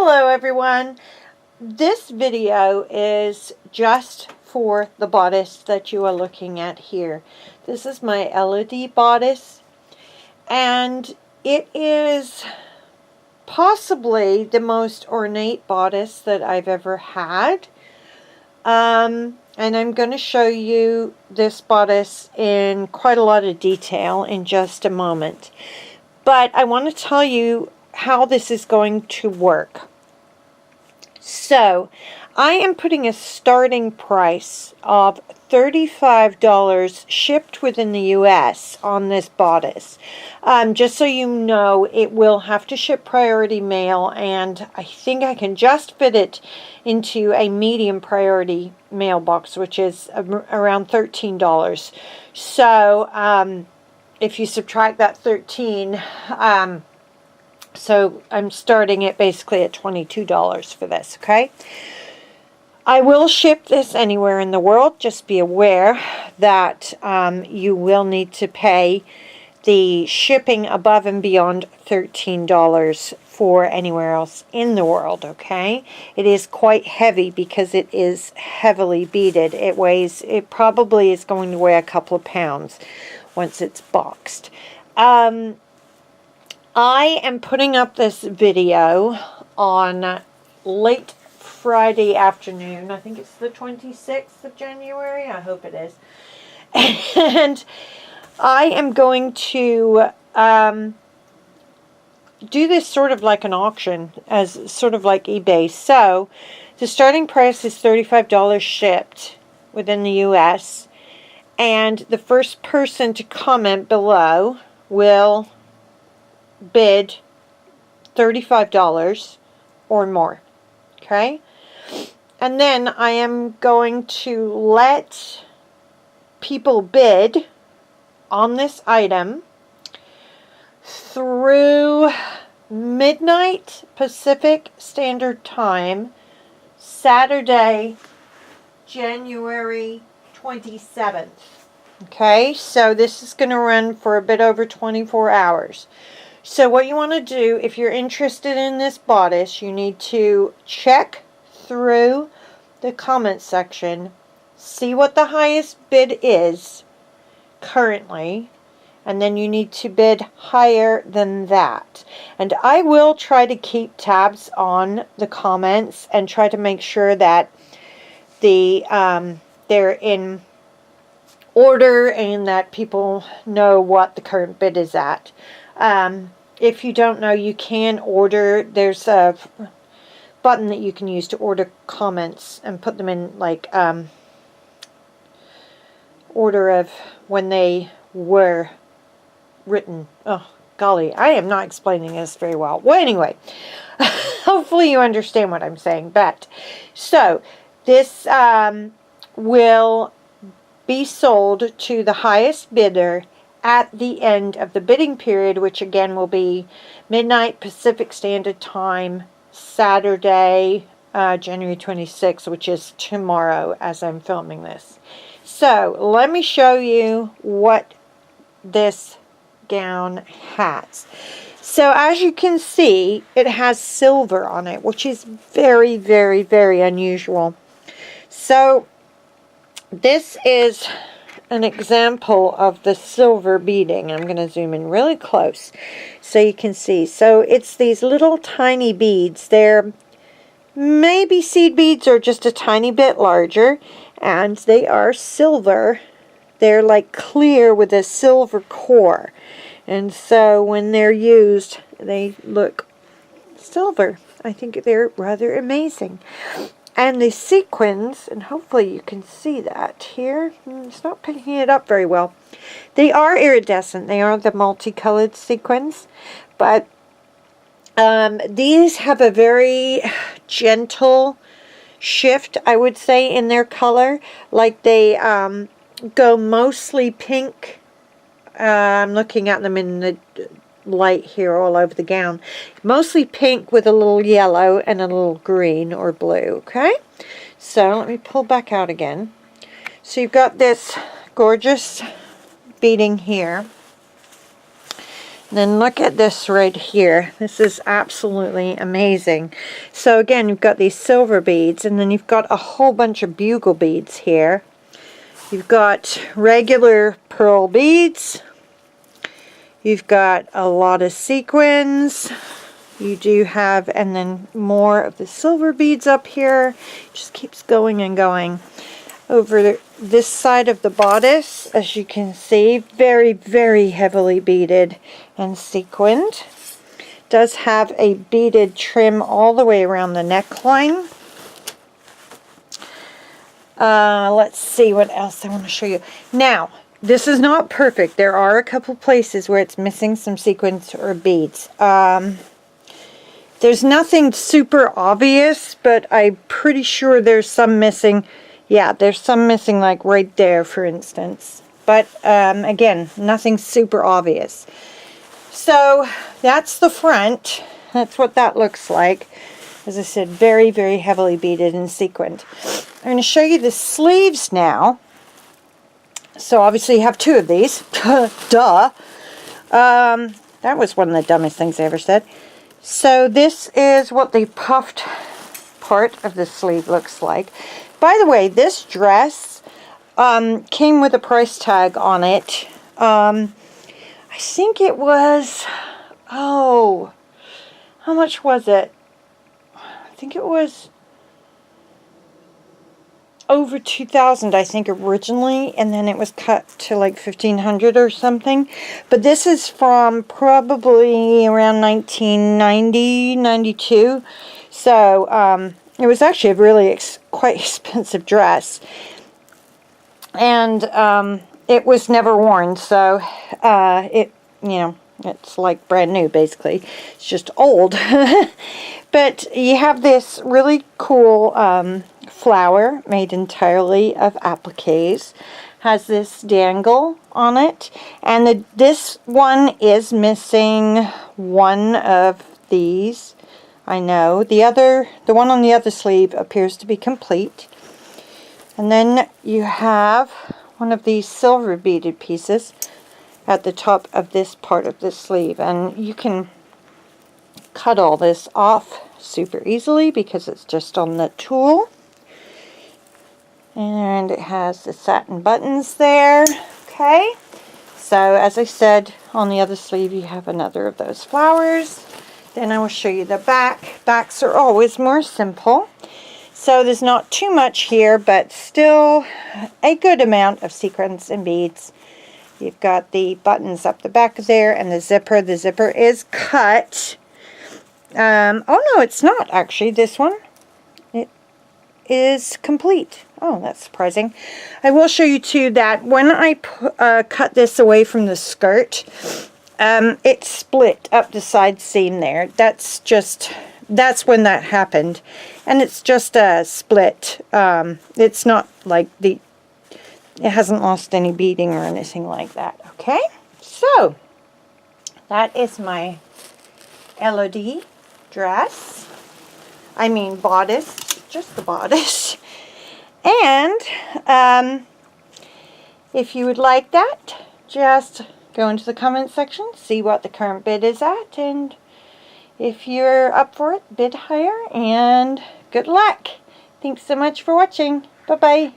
Hello everyone. This video is just for the bodice that you are looking at here. This is my ELODIE bodice, and it is possibly the most ornate bodice that I've ever had. And I'm going to show you this bodice in quite a lot of detail in just a moment. But I want to tell you how this is going to work. So, I am putting a starting price of $35 shipped within the US on this bodice. Just so you know, it will have to ship priority mail, and I think I can just fit it into a medium priority mailbox, which is around $13. So, if you subtract that 13, so I'm starting it basically at $22 for this, okay? I will ship this anywhere in the world. Just be aware that you will need to pay the shipping above and beyond $13 for anywhere else in the world, okay? It is quite heavy because it is heavily beaded. It probably is going to weigh a couple of pounds once it's boxed. I am putting up this video on late Friday afternoon. I think it's the 26th of January. I hope it is. And I am going to do this sort of like an auction, as sort of like eBay. So the starting price is $35 shipped within the US. And the first person to comment below will bid $35 or more, okay? And then I am going to let people bid on this item through midnight Pacific Standard Time, Saturday, January 27th. Okay, so this is going to run for a bit over 24 hours. So what you want to do, if you're interested in this bodice, you need to check through the comment section, see what the highest bid is currently, and then you need to bid higher than that. And I will try to keep tabs on the comments and try to make sure that they're in order and that people know what the current bid is at. If you don't know, you can order. There's a button that you can use to order comments and put them in like order of when they were written. Oh golly, I am not explaining this very well. Well, anyway, hopefully you understand what I'm saying. But so this will be sold to the highest bidder at the end of the bidding period, which again will be midnight Pacific Standard Time, Saturday, January 26th, which is tomorrow as I'm filming this. So let me show you what this gown has. So as you can see, it has silver on it, which is very, very, very unusual. So this is an example of the silver beading. I'm going to zoom in really close so you can see. So it's these little tiny beads. They're maybe seed beads or just a tiny bit larger, and they are silver. They're like clear with a silver core, and so when they're used they look silver. I think they're rather amazing. And the sequins, and hopefully you can see that here. It's not picking it up very well. They are iridescent. They are the multicolored sequins. But these have a very gentle shift, I would say, in their color. Like they go mostly pink. I'm looking at them in the light here all over the gown. Mostly pink with a little yellow and a little green or blue, okay? So let me pull back out again. So you've got this gorgeous beading here. Then look at this right here. This is absolutely amazing. So again, you've got these silver beads, and then you've got a whole bunch of bugle beads here. You've got regular pearl beads. You've got a lot of sequins. You do have, and then more of the silver beads up here. It just keeps going and going. Over this side of the bodice, as you can see, very, very heavily beaded and sequined. Does have a beaded trim all the way around the neckline. Let's see what else I want to show you. Now, this is not perfect. There are a couple places where it's missing some sequins or beads. There's nothing super obvious, but I'm pretty sure there's some missing. Yeah, there's some missing, like right there, for instance. But, again, nothing super obvious. So, that's the front. That's what that looks like. As I said, very, very heavily beaded and sequined. I'm going to show you the sleeves now. So, obviously, you have two of these. Duh. That was one of the dumbest things I ever said. So, this is what the puffed part of the sleeve looks like. By the way, this dress came with a price tag on it. I think it was, oh, how much was it? I think it was over $2,000, I think, originally, and then it was cut to like $1,500 or something. But this is from probably around 1990, 92. So, it was actually a really quite expensive dress, and it was never worn, so it's like brand new, basically. It's just old. But you have this really cool flower made entirely of appliques. Has this dangle on it, and this one is missing one of these. I know. The one on the other sleeve appears to be complete. And then you have one of these silver beaded pieces at the top of this part of the sleeve. And you can cut all this off super easily because it's just on the tool. And it has the satin buttons there. Okay. So, as I said, on the other sleeve you have another of those flowers. Then I will show you the back. Backs are always more simple. So there's not too much here, but still a good amount of sequins and beads. You've got the buttons up the back there and the zipper. The zipper is cut. Oh no, it's not actually. This one, it is complete. Oh, that's surprising. I will show you too that when I cut this away from the skirt, it split up the side seam there. That's when that happened. And it's just a split. It's not like it hasn't lost any beading or anything like that. Okay? So, that is my ELODIE dress. I mean bodice. Just the bodice. And, if you would like that, just go into the comment section, see what the current bid is at, and if you're up for it, bid higher, and good luck. Thanks so much for watching. Bye-bye.